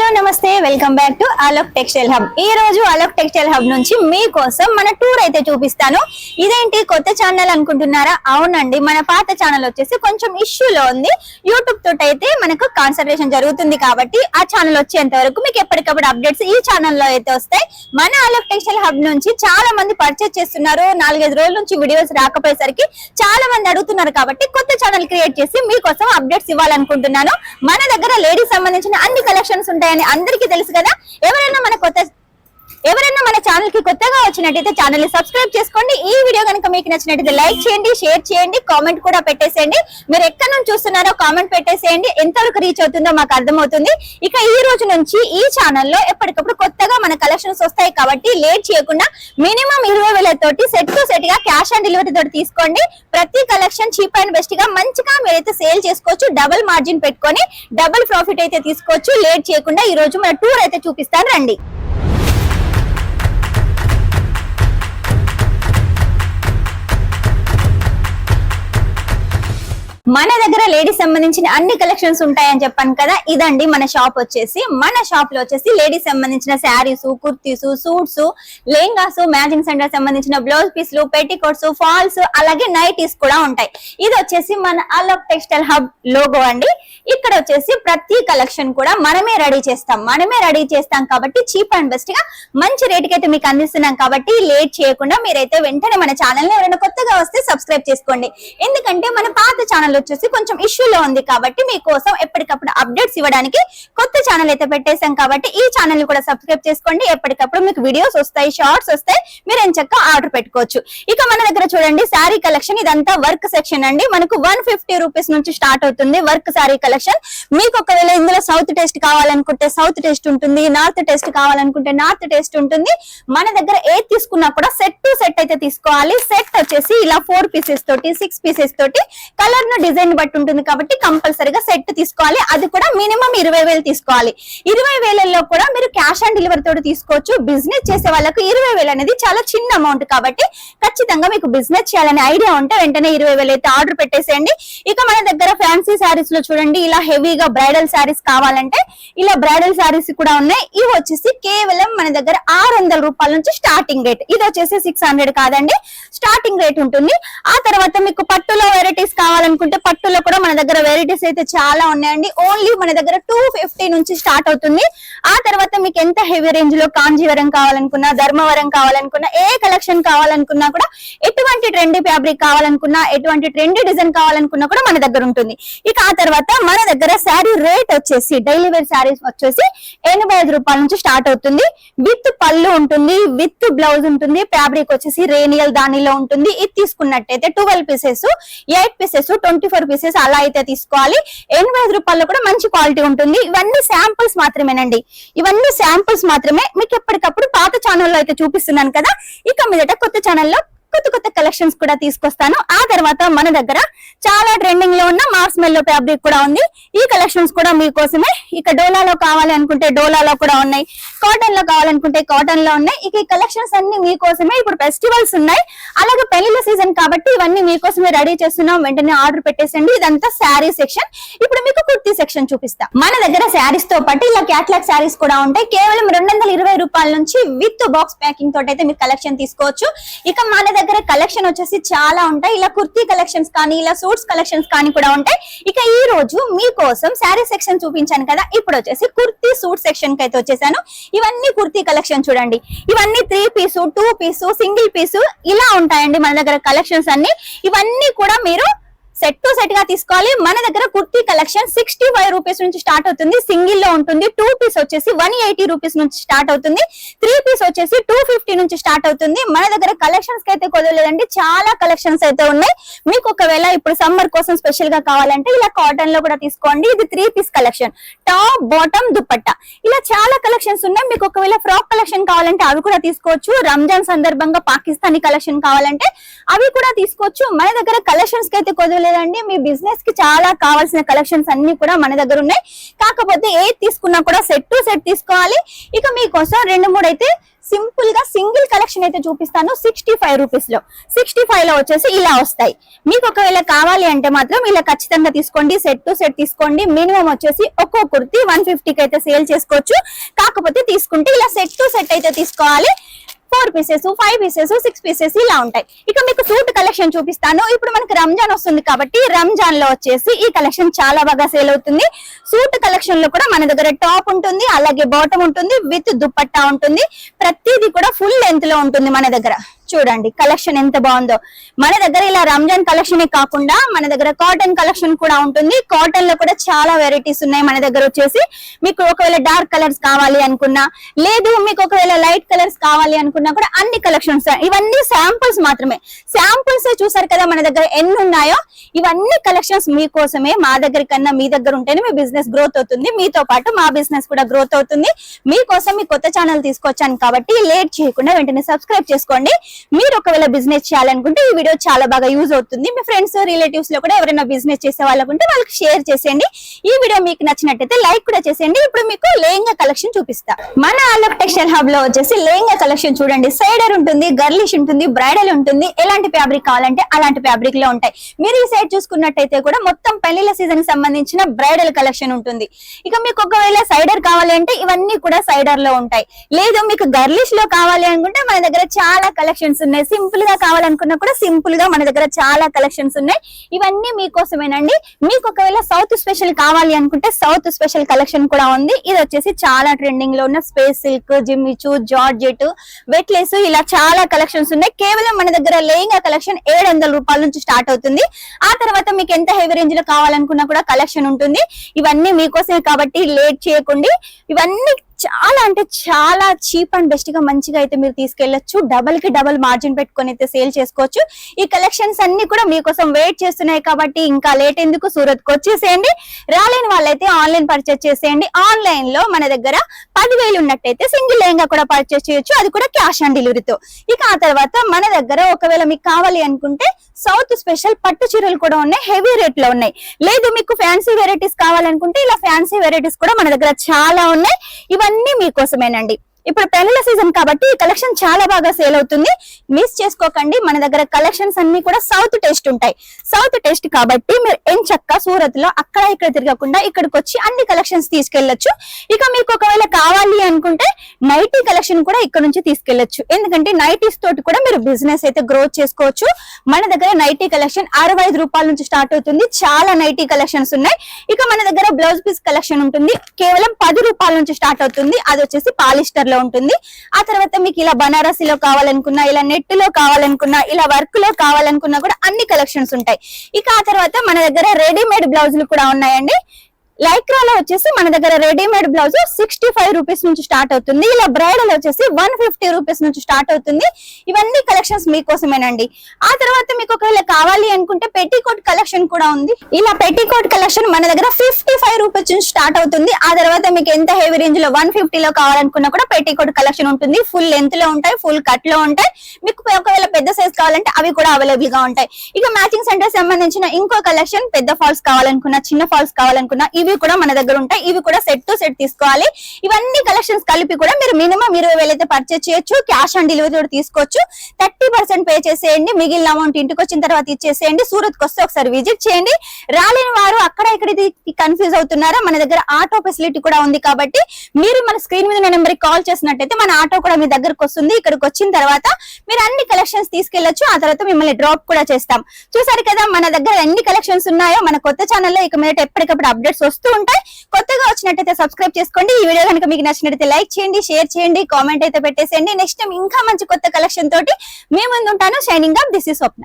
Hello నమస్తే, welcome back to Alok textile hub. ఈ రోజు అలోక్ టెక్స్టైల్ హబ్ నుంచి మీకోసం మన టూర్ అయితే చూపిస్తాను. ఇదేంటి కొత్త ఛానల్ అనుకుంటున్నారా? అవునండి, మన పాత ఛానల్ వచ్చేసి కొంచెం ఇష్యూలో ఉంది. యూట్యూబ్ తోటి అయితే మనకు కాన్సన్ట్రేషన్ జరుగుతుంది కాబట్టి ఆ ఛానల్ వచ్చేంత వరకు మీకు ఎప్పటికప్పుడు అప్డేట్స్ ఈ ఛానల్లో అయితే వస్తాయి. మన అలోక్ టెక్స్టైల్ హబ్ నుంచి చాలా మంది పర్చేస్ చేస్తున్నారు. 4-5 రోజుల నుంచి వీడియోస్ రాకపోయేసరికి చాలా మంది అడుగుతున్నారు కాబట్టి కొత్త ఛానల్ క్రియేట్ చేసి మీకోసం అప్డేట్స్ ఇవ్వాలనుకుంటున్నాను. మన దగ్గర లేడీస్ సంబంధించిన అన్ని కలెక్షన్స్ ఉంటాయని అందరికీ తెలుసు కదా. ఎవరైనా మన ఛానల్ కి కొత్తగా వచ్చినట్టయితే ఛానల్ ని సబ్స్క్రైబ్ చేసుకోండి. ఈ వీడియో కనుక మీకు నచ్చినట్టయితే లైక్ చేయండి, షేర్ చేయండి, కామెంట్ కూడా పెట్టేసేయండి. మీరు ఎక్కడి నుంచి చూస్తున్నారో కామెంట్ పెట్టేసేయండి. ఎంతవరకు రీచ్ అవుతుందో మాకు అర్థమవుతుంది. ఇక ఈ రోజు నుంచి ఈ ఛానల్లో ఎప్పటికప్పుడు కొత్తగా మన కలెక్షన్స్ వస్తాయి కాబట్టి లేట్ చేయకుండా మినిమం 20,000 తోటి సెట్ టు సెట్ గా క్యాష్ ఆన్ డెలివరీ తోటి తీసుకోండి. ప్రతి కలెక్షన్ చీప్ అండ్ బెస్ట్ గా మంచిగా మీరైతే సేల్ చేసుకోవచ్చు. డబుల్ మార్జిన్ పెట్టుకొని డబుల్ ప్రాఫిట్ అయితే తీసుకోవచ్చు. లేట్ చేయకుండా ఈ రోజు మన టూర్ అయితే చూపిస్తాను, రండి. మన దగ్గర లేడీస్ సంబంధించిన అన్ని కలెక్షన్స్ ఉంటాయని చెప్పాను కదా. ఇదండి మన షాప్ వచ్చేసి. మన షాప్ లో వచ్చేసి లేడీస్ సంబంధించిన saris, kurtis, suits, lehengas, matching centre సంబంధించిన బ్లౌజ్ పీస్లు, పెట్టికోట్స్, ఫాల్స్, అలాగే నైటీస్ కూడా ఉంటాయి. ఇది వచ్చేసి మన అలోక్ టెక్స్టైల్ హబ్ లోగో అండి. ఇక్కడ వచ్చేసి ప్రతి కలెక్షన్ కూడా మనమే రెడీ చేస్తాం కాబట్టి చీప్ అండ్ బెస్ట్ గా మంచి రేట్ కి అయితే మీకు అందిస్తున్నాం కాబట్టి లేట్ చేయకుండా మీరైతే వెంటనే మన ఛానల్ ని ఎవరైనా కొత్తగా వస్తే సబ్స్క్రైబ్ చేసుకోండి. ఎందుకంటే మన పాత ఛానల్ వచ్చేసి కొంచెం ఇష్యూలో ఉంది కాబట్టి మీకోసం ఎప్పటికప్పుడు అప్డేట్స్ ఇవ్వడానికి కొత్త ఛానల్ అయితే పెట్టేశాం కాబట్టి ఈ ఛానల్ ని కూడా సబ్స్క్రైబ్ చేసుకోండి. ఎప్పటికప్పుడు మీకు వీడియోస్ వస్తాయి, షార్ట్స్ వస్తాయి, మీరు ఎంచక్కా ఆర్డర్ పెట్టుకోవచ్చు. ఇక మన దగ్గర చూడండి శారీ కలెక్షన్. ఇదంతా వర్క్ సెక్షన్ అండి. మనకు 150 రూపీస్ నుంచి స్టార్ట్ అవుతుంది వర్క్ శారీ కలెక్షన్. మీకు ఒకవేళ ఇందులో సౌత్ టేస్ట్ కావాలనుకుంటే సౌత్ టేస్ట్ ఉంటుంది, నార్త్ టేస్ట్ కావాలనుకుంటే నార్త్ టేస్ట్ ఉంటుంది. మన దగ్గర ఏది తీసుకున్నా కూడా సెట్ టు సెట్ అయితే తీసుకోవాలి. సెట్ వచ్చేసి ఇలా 4 పీసెస్ తోటి 6 పీసెస్ తోటి కలర్ ను డిజైన్ బట్టి ఉంటుంది కాబట్టి కంపల్సరీగా సెట్ తీసుకోవాలి. అది కూడా మినిమం 20,000 తీసుకోవాలి. 20,000లో కూడా మీరు క్యాష్ ఆన్ డెలివరీ తోటి తీసుకోవచ్చు. బిజినెస్ చేసే వాళ్ళకు 20,000 అనేది చాలా చిన్న అమౌంట్ కాబట్టి ఖచ్చితంగా మీకు బిజినెస్ చేయాలనే ఐడియా ఉంటే వెంటనే 20,000 అయితే ఆర్డర్ పెట్టేసేయండి. ఇక మన దగ్గర ఫ్యాన్సీ శారీస్ లో చూడండి ఇలా హెవీగా బ్రైడల్ శారీస్ కావాలంటే ఇలా బ్రైడల్ శారీస్ కూడా ఉన్నాయి. ఇవి వచ్చేసి కేవలం మన దగ్గర 600 రూపాయల నుంచి స్టార్టింగ్ రేట్. ఇది వచ్చేసి 600 కాదండి, స్టార్టింగ్ రేట్ ఉంటుంది. ఆ తర్వాత మీకు పట్టులో వెరైటీస్ కావాలనుకుంటే పట్టులో కూడా మన దగ్గర వెరైటీస్ అయితే చాలా ఉన్నాయండి. ఓన్లీ మన దగ్గర 250 నుంచి స్టార్ట్ అవుతుంది. ఆ తర్వాత మీకు ఎంత హెవీ రేంజ్ లో కాంజీవరం కావాలనుకున్నా, ధర్మవరం కావాలనుకున్నా, ఏ కలెక్షన్ కావాలనుకున్నా కూడా, ఎటువంటి ట్రెండీ ఫ్యాబ్రిక్ కావాలనుకున్నా, ఎటువంటి ట్రెండీ డిజైన్ కావాలనుకున్నా కూడా మన దగ్గర ఉంటుంది. ఇక ఆ తర్వాత మన దగ్గర శారీ రేట్ వచ్చేసి డైలీ వేర్ శారీస్ వచ్చేసి 85 రూపాయల నుంచి స్టార్ట్ అవుతుంది. విత్ పళ్ళు ఉంటుంది, విత్ బ్లౌజ్ ఉంటుంది. ఫ్యాబ్రిక్ వచ్చేసి రేనియల్ దానిలో ఉంటుంది. ఇది తీసుకున్నట్టయితే 12 పీసెస్, 8 పీసెస్, 24 పీసెస్ అలా అయితే తీసుకోవాలి. 85 రూపాయల్లో కూడా మంచి క్వాలిటీ ఉంటుంది. ఇవన్నీ శాంపుల్స్ మాత్రమేనండి. ఇవన్నీ శాంపుల్స్ మాత్రమే. మీకు ఎప్పటికప్పుడు పాత ఛానల్లో అయితే చూపిస్తున్నాను కదా. ఇక మీదట కొత్త ఛానల్లో కొత్త కలెక్షన్స్ కూడా తీసుకొస్తాను. ఆ తర్వాత మన దగ్గర చాలా ట్రెండింగ్ లో ఉన్న మార్స్మెల్లో ఫ్యాబ్రిక్ కూడా ఉంది. ఈ కలెక్షన్స్ కూడా మీకోసమే. ఇక డోలాలో కావాలి అనుకుంటే డోలాలో కూడా ఉన్నాయి, కాటన్ లో కావాలనుకుంటే కాటన్ లో ఉన్నాయి. ఇక ఈ కలెక్షన్స్ అన్ని మీకోసమే. ఇప్పుడు ఫెస్టివల్స్ ఉన్నాయి, అలాగే పెళ్లిళ్ళ సీజన్ కాబట్టి ఇవన్నీ మీకోసమే రెడీ చేస్తున్నాం. వెంటనే ఆర్డర్ పెట్టేసండి. ఇదంతా శారీ సెక్షన్. ఇప్పుడు మీకు కుర్తీ సెక్షన్ చూపిస్తా. మన దగ్గర శారీస్ తో పాటు ఇలా క్యాట్లాగ్ శారీస్ కూడా ఉంటాయి. కేవలం 220 రూపాయల నుంచి విత్ బాక్స్ ప్యాకింగ్ తోటి అయితే మీరు కలెక్షన్ తీసుకోవచ్చు. ఇక మన దగ్గర కలెక్షన్ వచ్చేసి చాలా ఉంటాయి. ఇలా కుర్తీ కలెక్షన్స్ కానీ, ఇలా సూట్స్ కలెక్షన్స్ కానీ కూడా ఉంటాయి. ఇక ఈ రోజు మీకోసం శారీ సెక్షన్ చూపించాను కదా. ఇప్పుడు వచ్చేసి కుర్తీ సూట్ సెక్షన్ కి అయితే వచ్చేసాను. ఇవన్నీ కుర్తీ కలెక్షన్ చూడండి. ఇవన్నీ 3 పీసు, 2 పీసు, సింగిల్ పీసు ఇలా ఉంటాయండి మన దగ్గర కలెక్షన్స్ అన్ని. ఇవన్నీ కూడా మీరు సెట్ టు సెట్ గా తీసుకోవాలి. మన దగ్గర కుర్తీ కలెక్షన్ 65 రూపీస్ నుంచి స్టార్ట్ అవుతుంది. సింగిల్ లో ఉంటుంది. 2 పీస్ వచ్చేసి 180 రూపీస్ నుంచి స్టార్ట్ అవుతుంది. 3 పీస్ వచ్చేసి 250 నుంచి స్టార్ట్ అవుతుంది. మన దగ్గర కలెక్షన్స్ కి అయితే కుదరలేదండి, చాలా కలెక్షన్స్ అయితే ఉన్నాయి. మీకు ఒకవేళ ఇప్పుడు సమ్మర్ కోసం స్పెషల్ గా కావాలంటే ఇలా కాటన్ లో కూడా తీసుకోండి. ఇది 3 piece collection, top, bottom, dupatta ఇలా చాలా కలెక్షన్స్ ఉన్నాయి. మీకు ఒకవేళ ఫ్రాక్ కలెక్షన్ కావాలంటే అవి కూడా తీసుకోవచ్చు. రంజాన్ సందర్భంగా పాకిస్తానీ కలెక్షన్ కావాలంటే అవి కూడా తీసుకోవచ్చు. మన దగ్గర కలెక్షన్స్ కి అయితే కుదరలేదు లేదండి. మీ బిజినెస్ కి చాలా కావాల్సిన కలెక్షన్స్ అన్ని కూడా మన దగ్గర ఉన్నాయి. కాకపోతే ఏది తీసుకున్నా కూడా సెట్ టు సెట్ తీసుకోవాలి. ఇక మీకోసం 2-3 అయితే సింపుల్ గా సింగిల్ కలెక్షన్ అయితే చూపిస్తాను 65 రూపీస్ లో. 65 లో వచ్చేసి ఇలా వస్తాయి. మీకు ఒకవేళ కావాలి అంటే మాత్రం ఇలా ఖచ్చితంగా తీసుకోండి, సెట్ టు సెట్ తీసుకోండి. మినిమం వచ్చేసి ఒక్కో కుర్తి 150 కి అయితే సేల్ చేసుకోవచ్చు. కాకపోతే తీసుకుంటే ఇలా సెట్ టు సెట్ అయితే తీసుకోవాలి. 4 పీసెస్, 5 పీసెస్, 6 పీసెస్ ఇలా ఉంటాయి. ఇక మీకు సూట్ కలెక్షన్ చూపిస్తాను. ఇప్పుడు మనకి రంజాన్ వస్తుంది కాబట్టి రంజాన్ లో వచ్చేసి ఈ కలెక్షన్ చాలా బాగా సేల్ అవుతుంది. సూట్ కలెక్షన్ లో కూడా మన దగ్గర టాప్ ఉంటుంది, అలాగే బాటమ్ ఉంటుంది, విత్ దుపట్టా ఉంటుంది. ప్రతిదీ కూడా ఫుల్ లెంత్ లో ఉంటుంది మన దగ్గర. చూడండి కలెక్షన్ ఎంత బాగుందో. మన దగ్గర ఇలా రంజాన్ కలెక్షన్ కాకుండా మన దగ్గర కాటన్ కలెక్షన్ కూడా ఉంటుంది. కాటన్ లో కూడా చాలా వెరైటీస్ ఉన్నాయి మన దగ్గర వచ్చేసి. మీకు ఒకవేళ డార్క్ కలర్స్ కావాలి అనుకున్నా, లేదు మీకు ఒకవేళ లైట్ కలర్స్ కావాలి అనుకున్నా కూడా అన్ని కలెక్షన్స్. ఇవన్నీ శాంపుల్స్ మాత్రమే. శాంపుల్స్ చూసారు కదా మన దగ్గర ఎన్ని ఉన్నాయో. ఇవన్నీ కలెక్షన్స్ మీకోసమే. మా దగ్గర కన్నా మీ దగ్గర ఉంటేనే మీ బిజినెస్ గ్రోత్ అవుతుంది, మీతో పాటు మా బిజినెస్ కూడా గ్రోత్ అవుతుంది. మీకోసం మీ కొత్త ఛానల్ తీసుకొచ్చాను కాబట్టి లేట్ చేయకుండా వెంటనే సబ్స్క్రైబ్ చేసుకోండి. మీరు ఒకవేళ బిజినెస్ చేయాలనుకుంటే ఈ వీడియో చాలా బాగా యూజ్ అవుతుంది. మీ ఫ్రెండ్స్ రిలేటివ్స్ లో కూడా ఎవరైనా బిజినెస్ చేసే వాళ్ళకుంటే వాళ్ళకి షేర్ చేసేయండి. ఈ వీడియో మీకు నచ్చినట్టయితే లైక్ కూడా చేసేయండి. ఇప్పుడు మీకు లెహంగా కలెక్షన్ చూపిస్తా. మన అలక్ టెక్స్టైల్ హబ్ లో వచ్చేసి లెహంగా కలెక్షన్ చూడండి. సైడర్ ఉంటుంది, గర్లిష్ ఉంటుంది, బ్రైడల్ ఉంటుంది. ఎలాంటి ఫ్యాబ్రిక్ కావాలంటే అలాంటి ఫ్యాబ్రిక్ లో ఉంటాయి. మీరు ఈ సైడ్ చూసుకున్నట్టయితే కూడా మొత్తం పెళ్లిళ్ళ సీజన్ కి సంబంధించిన బ్రైడల్ కలెక్షన్ ఉంటుంది. ఇక మీకు ఒకవేళ సైడర్ కావాలి అంటే ఇవన్నీ కూడా సైడర్ లో ఉంటాయి. లేదు మీకు గర్లిష్ లో కావాలి అనుకుంటే మన దగ్గర చాలా కలెక్షన్ ఉన్నాయి. సింపుల్ గా కావాలనుకున్నా కూడా సింపుల్ గా మన దగ్గర చాలా కలెక్షన్స్ ఉన్నాయి. ఇవన్నీ మీకోసమేనండి. మీకు ఒకవేళ సౌత్ స్పెషల్ కావాలి అనుకుంటే సౌత్ స్పెషల్ కలెక్షన్ కూడా ఉంది. ఇది వచ్చేసి చాలా ట్రెండింగ్ లో ఉన్న స్పేస్ సిల్క్, జిమ్మిచూ, జార్జెట్, వెట్లెస్ ఇలా చాలా కలెక్షన్స్ ఉన్నాయి. కేవలం మన దగ్గర లెహంగా కలెక్షన్ 700 రూపాయల నుంచి స్టార్ట్ అవుతుంది. ఆ తర్వాత మీకు ఎంత హెవీ రేంజ్ లో కావాలనుకున్నా కూడా కలెక్షన్ ఉంటుంది. ఇవన్నీ మీకోసమే కాబట్టి లేట్ చేయకండి. ఇవన్నీ చాలా అంటే చాలా చీప్ అండ్ బెస్ట్ గా మంచిగా అయితే మీరు తీసుకెళ్లొచ్చు. డబల్ కి డబల్ మార్జిన్ పెట్టుకొని అయితే సేల్ చేసుకోవచ్చు. ఈ కలెక్షన్స్ అన్ని కూడా మీకోసం వెయిట్ చేస్తున్నాయి కాబట్టి ఇంకా లేట్ ఎందుకు, సూరత్ కు వచ్చేసేయండి. రాలేని వాళ్ళైతే ఆన్లైన్ పర్చేస్ చేసేయండి. ఆన్లైన్ లో మన దగ్గర 10,000 ఉన్నట్టయితే సింగిల్ లెహంగా కూడా పర్చేస్ చేయొచ్చు, అది కూడా క్యాష్ ఆన్ డెలివరీతో. ఇక ఆ తర్వాత మన దగ్గర ఒకవేళ మీకు కావాలి అనుకుంటే సౌత్ స్పెషల్ పట్టు చీరలు కూడా ఉన్నాయి, హెవీ రేట్ లో ఉన్నాయి. లేదు మీకు ఫ్యాన్సీ వెరైటీస్ కావాలనుకుంటే ఇలా ఫ్యాన్సీ వెరైటీస్ కూడా మన దగ్గర చాలా ఉన్నాయి. ఇవన్నీ మీకోసమేనండి. ఇప్పుడు పెళ్లిల సీజన్ కాబట్టి ఈ కలెక్షన్ చాలా బాగా సేల్ అవుతుంది. మిస్ చేసుకోకండి. మన దగ్గర కలెక్షన్స్ అన్ని కూడా సౌత్ టేస్ట్ ఉంటాయి. సౌత్ టేస్ట్ కాబట్టి మీరు ఎంచక్క సూరత్ లో అక్కడ ఇక్కడ తిరగకుండా ఇక్కడికి వచ్చి అన్ని కలెక్షన్స్ తీసుకెళ్లొచ్చు. ఇక మీకు ఒకవేళ కావాలి అనుకుంటే నైటీ కలెక్షన్ కూడా ఇక్కడ నుంచి తీసుకెళ్లొచ్చు. ఎందుకంటే నైటీస్ తోటి కూడా మీరు బిజినెస్ అయితే గ్రోత్ చేసుకోవచ్చు. మన దగ్గర నైటీ కలెక్షన్ 65 రూపాయల నుంచి స్టార్ట్ అవుతుంది. చాలా నైటీ కలెక్షన్స్ ఉన్నాయి. ఇక మన దగ్గర బ్లౌజ్ పీస్ కలెక్షన్ ఉంటుంది. కేవలం 10 రూపాయల నుంచి స్టార్ట్ అవుతుంది. అది వచ్చేసి పాలిస్టర్ లో ఉంటుంది. ఆ తర్వాత మీకు ఇలా బనారసీలో కావాలనుకున్నా, ఇలా నెట్ లో కావాలనుకున్నా, ఇలా వర్క్ లో కావాలనుకున్నా కూడా అన్ని కలెక్షన్స్ ఉంటాయి. ఇక ఆ తర్వాత మన దగ్గర రెడీమేడ్ బ్లౌజులు కూడా ఉన్నాయండి. లైక్రాలో వచ్చేసి మన దగ్గర రెడీమేడ్ బ్లౌజ్ 65 రూపీస్ నుంచి స్టార్ట్ అవుతుంది. ఇలా బ్రైడల్ వచ్చేసి 150 రూపీస్ నుంచి స్టార్ట్ అవుతుంది. ఇవన్నీ కలెక్షన్స్ మీకోసమేనండి. ఆ తర్వాత మీకు ఒకవేళ కావాలి అనుకుంటే పెట్టికోట్ కలెక్షన్ కూడా ఉంది. ఇలా పెట్టికోట్ కలెక్షన్ మన దగ్గర 55 రూపీస్ నుంచి స్టార్ట్ అవుతుంది. ఆ తర్వాత మీకు ఎంత హెవీ రేంజ్ లో 150 లో కావాలనుకున్నా కూడా పెట్టికోట్ కలెక్షన్ ఉంటుంది. ఫుల్ లెంత్ లో ఉంటాయి, ఫుల్ కట్ లో ఉంటాయి. మీకు ఒకవేళ పెద్ద సైజ్ కావాలంటే అవి కూడా అవైలబుల్ గా ఉంటాయి. ఇక మ్యాచింగ్ సెంటర్ సంబంధించిన ఇంకో కలెక్షన్ పెద్ద ఫాల్స్ కావాలనుకున్నా, చిన్న ఫాల్స్ కావాలనుకున్నా ఇవి కూడా మన దగ్గర ఉంటాయి. ఇవి కూడా సెట్ టు సెట్ తీసుకోవాలి. ఇవన్నీ కలెక్షన్స్ కలిపి కూడా మీరు మినిమం 20,000 అయితే పర్చేస్ చేయొచ్చు. క్యాష్ ఆన్ డెలివరీ కూడా తీసుకోవచ్చు. 30% పే చేసేయండి. మిగిలిన అమౌంట్ ఇంటికి వచ్చిన తర్వాత ఇచ్చేసేయండి. సూరత్ కి వస్తే ఒకసారి విజిట్ చేయండి. రాలేని వారు అక్కడ ఇక్కడ కన్ఫ్యూజ్ అవుతున్నారా, మన దగ్గర ఆటో ఫెసిలిటీ కూడా ఉంది కాబట్టి మీరు మన స్క్రీన్ మీద నెంబర్ కి కాల్ చేసినట్టయితే మన ఆటో కూడా మీ దగ్గరకు వస్తుంది. ఇక్కడికి వచ్చిన తర్వాత మీరు అన్ని కలెక్షన్స్ తీసుకెళ్లొచ్చు. ఆ తర్వాత మిమ్మల్ని డ్రాప్ కూడా చేస్తాం. చూసారు కదా మన దగ్గర ఎన్ని కలెక్షన్స్ ఉన్నాయో. మన కొత్త ఛానల్లో ఇక మీద ఎప్పటికప్పుడు అప్డేట్స్ వస్తూ ఉంటాయి. కొత్తగా వచ్చినట్టయితే సబ్స్క్రైబ్ చేసుకోండి. ఈ వీడియో కనుక మీకు నచ్చినట్టయితే లైక్ చేయండి, షేర్ చేయండి, కామెంట్ అయితే పెట్టేసేయండి. నెక్స్ట్ టైం ఇంకా మంచి కొత్త కలెక్షన్ తోటి మీ ముందు ఉంటాను. Shining up, this is Swapna.